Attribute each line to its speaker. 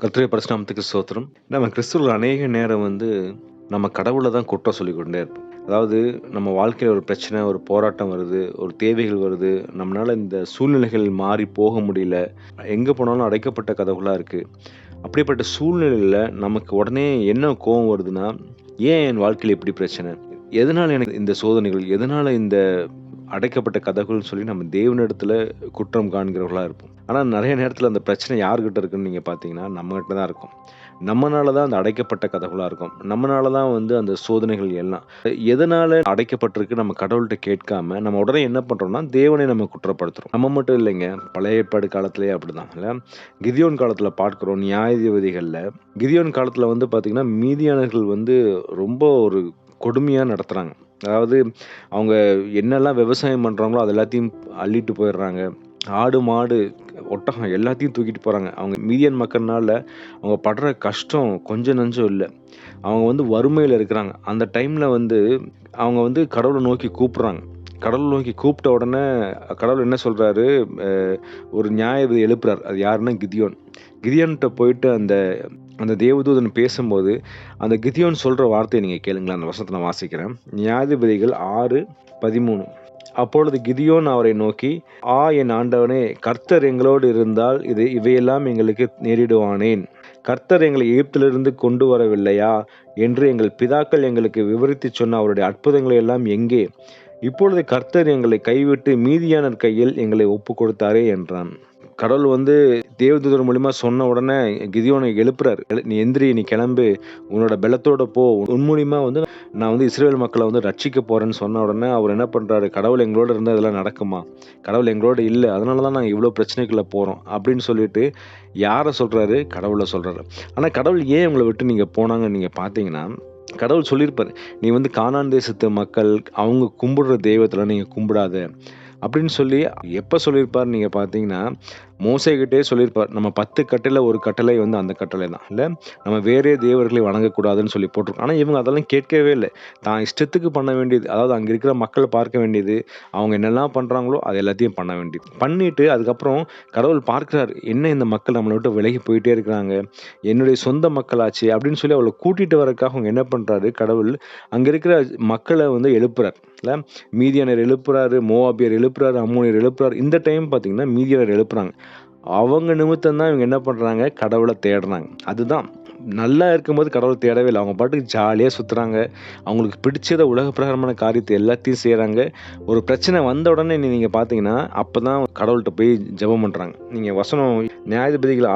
Speaker 1: கர்த்தருடைய பரிசுநாமத்துக்கு ஸ்தோத்திரம். நம்ம கிறிஸ்துவர்கள் அநேக நேரம் நம்ம கடவுள தான் குற்றம் சொல்லிக்கொண்டே இருப்போம். அதாவது நம்ம வாழ்க்கையில ஒரு பிரச்சனை, ஒரு போராட்டம் வருது, ஒரு தேவைகள் வருது. நம்மளால இந்த சூழ்நிலைகள் மாறி போக முடியல. எங்க போனாலும் அடைக்கப்பட்ட கதவுகளா இருக்கு. அப்படிப்பட்ட சூழ்நிலையில நமக்கு உடனே என்ன கோவம் வருதுன்னா, ஏன் என் வாழ்க்கையில இப்படி பிரச்சனை? எதனால எனக்கு இந்த சோதனைகள்? எதனால இந்த அடைக்கப்பட்ட கதவுகள்னு சொல்லி நம்ம தேவனிடத்துல குற்றம் காண்கிறவர்களா இருப்போம். ஆனா நெறைய நேரத்துல அந்த பிரச்சனை யார்கிட்ட இருக்குன்னு நீங்க பார்த்தீங்கன்னா, நம்மகிட்ட தான் இருக்கும். நம்மனால தான் அந்த அடைக்கப்பட்ட கதவுகளா இருக்கும். நம்மனால தான் அந்த சோதனைகள் எல்லாம். எதனால அடைக்கப்பட்டிருக்கு நம்ம கடவுள்ட்ட கேட்காம, நம்ம உடனே என்ன பண்றோம்னா, தேவனை நம்ம குற்றப்படுத்துறோம். நம்ம மட்டும் இல்லைங்க. பழைய ஏற்பாடு காலத்திலேயே அப்படிதான் இல்ல. கிதியோன் காலத்துல பார்க்கிறோம். நியாயாதிபதிகள்ல கிதியோன் காலத்துல பார்த்தீங்கன்னா, மீதியானர்கள் ரொம்ப ஒரு கொடுமையா நடத்துறாங்க. அதாவது அவங்க என்னெல்லாம் விவசாயம் பண்றாங்களோ, அது எல்லாத்தையும் அள்ளிட்டு போயிடுறாங்க. ஆடு, மாடு, ஒட்டகம் எல்லாத்தையும் தூக்கிட்டு போறாங்க. அவங்க மீதியான் மக்கள்னால அவங்க படுற கஷ்டம் கொஞ்சம் நஞ்சம் இல்ல. அவங்க வறுமையில இருக்கிறாங்க. அந்த டைம்ல அவங்க கடவுள நோக்கி கூப்பிடுறாங்க. கடவுள நோக்கி கூப்பிட்ட உடனே கடவுள் என்ன சொல்றாரு, அ ஒரு நியாயாதிபதி எழுப்புறார். அது யாருன்னா கிதியோன். கிதியோன்ட்ட போயிட்டு அந்த அந்த தேவதூதன் பேசும்போது, அந்த கிதியோன் சொல்ற வார்த்தைய நீங்க கேளுங்களேன். அந்த வசனத்த நான் வாசிக்கிறேன். நியாயாதிபதிகள் 6:13. அப்பொழுது கிதியோன் அவரை நோக்கி, என் ஆண்டவனே, கர்த்தர் எங்களோடு இருந்தால் இவையெல்லாம் எங்களுக்கு நேரிடுவானேன்? கர்த்தர் எங்களை எகிப்திலிருந்து கொண்டு வரவில்லையா என்று எங்கள் பிதாக்கள் எங்களுக்கு விவரித்துச் சொன்ன அவருடைய அற்புதங்களை எல்லாம் எங்கே? இப்பொழுது கர்த்தர் எங்களை கைவிட்டு மீதியானர் கையில் எங்களை ஒப்புக் கொடுத்தாரே என்றான். கடவுள் தேவதூதர் மூலியமா சொன்ன உடனே கிதியோனை எழுப்புறாரு. "நீ எந்திரி, நீ கிளம்பு, உன்னோட பெலத்தோட போ. உன் மூலியமா நான் இஸ்ரவேல் மக்கள ரட்சிக்க போறேன்னு" சொன்ன உடனே அவர் என்ன பண்றாரு, கடவுள் எங்களோட இருந்தா இதெல்லாம் நடக்குமா? கடவுள் எங்களோட இல்ல. அதனால தான் நாங்க இவ்ளோ பிரச்சனைக்குள்ள போறோம். அப்படின்னு சொல்லிட்டு யார சொல்றாரு? கடவுள சொல்றாரு. ஆனா கடவுள் ஏன் உங்கள விட்டு நீங்க போனாங்கன்னு நீங்க பார்த்தீங்கன்னா, கடவுள் சொல்லியிருப்பாரு. "நீ கானான் தேசத்து மக்கள், அவங்க கும்பிடுற தெய்வத்தலாம் நீங்க கும்பிடாத." அப்படின்னு சொல்லி எப்ப சொல்லியிருப்பாருன்னு நீங்க பார்த்தீங்கன்னா, மோசேகிட்டயே சொல்லியிருப்பார். நம்ம 10 கட்டளைல ஒரு கட்டளை அந்த கட்டளை தான். இல்ல, நம்ம வேறே தேவர்களை வணங்கக்கூடாதுன்னு சொல்லி போட்டிருக்கும். ஆனா இவங்க அதெல்லாம் கேட்கவே இல்ல. தான் இஷ்டத்துக்கு பண்ண வேண்டியது, அதாவது அங்க இருக்கிற மக்கள பார்க்க வேண்டியது, அவங்க என்னெல்லாம் பண்றாங்களோ அது எல்லாத்தையும் பண்ண வேண்டியது. பண்ணிட்டு அதுக்கப்புறம் கடவுள் பார்க்கிறாரு. என்ன இந்த மக்கள் நம்மள விட்டு விலகி போயிட்டே இருக்கிறாங்க. என்னுடைய சொந்த மக்களாச்சே அப்படின்னு சொல்லி அவள கூட்டிட்டு வரதுக்காக அவங்க என்ன பண்றாரு, கடவுள் அங்க இருக்கிற மக்கள எழுப்புறார். இல்ல, மீதியானர் எழுப்புறாரு, மோவாபியர் எழுப்புறாரு, அம்மோனியர் எழுப்புறாரு. இந்த டைம் பார்த்தீங்கன்னா மீதியானர் எழுப்புறாங்க. அவங்க நிமித்தம் தான் இவங்க என்ன பண்றாங்க, கடவுள தேடுறாங்க. அதுதான். நல்லா இருக்கும்போது கடவுள தேடவே இல்ல. அவங்க பாட்டுக்கு ஜாலியா சுத்துறாங்க. அவங்களுக்கு பிடிச்சத உலக பிரகாரமான காரியத்த எல்லாத்தையும் செய்றாங்க. ஒரு பிரச்சனை வந்த உடனே நீங்க பார்த்தீங்கன்னா, அப்பதான் கடவுள்ட்ட போய் ஜெபம் பண்றாங்க. நீங்க வசனம் நியாயாதிபதிகள்